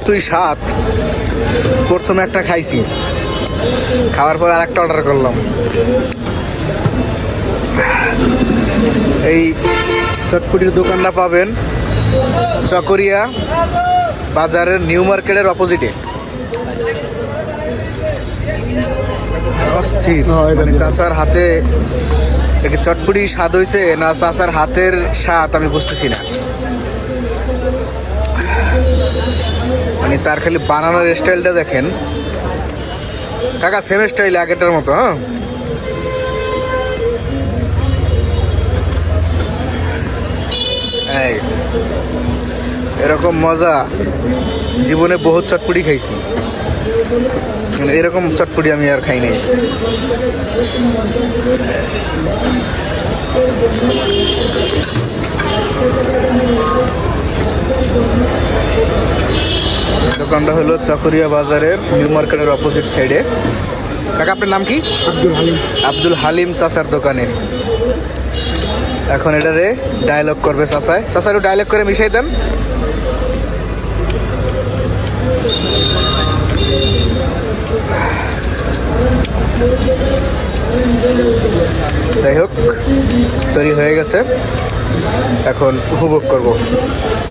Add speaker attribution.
Speaker 1: এতই স্বাদ, প্রথমে একটা খাইছি, খাওয়ার পর আরেকটা অর্ডার করলাম। এই চটপটির দোকানটা পাবেন চকরিয়া বাজারের নিউ মার্কেটের অপোজিটে। অস্থির, মানে চাচার হাতে এটা চটপটি স্বাদ হয়েছে না চাচার হাতের স্বাদ আমি বুঝতেছি না। মানে তার খালি বানানোর স্টাইলটা দেখেন কাকা, সেম স্টাইল আগেরটার মতো। হ্যাঁ, এরকম মজা জীবনে বহুত চটপটি খাইছি, মানে এরকম চটপটি আমি আর খাই নাই। দোকানটা হলো চকরিয়া বাজারের নিউ মার্কেটের অপোজিট সাইডে। কাকা আপনার নাম কি?
Speaker 2: আব্দুল হালিম।
Speaker 1: আব্দুল হালিম চাচার দোকানে। এখন এটারে ডায়লগ করবে চাচায়। চাচা একটু ডায়লগ করে মিশাই দেন। যাই হোক, তৈরি হয়ে গেছে, এখন উপভোগ করব।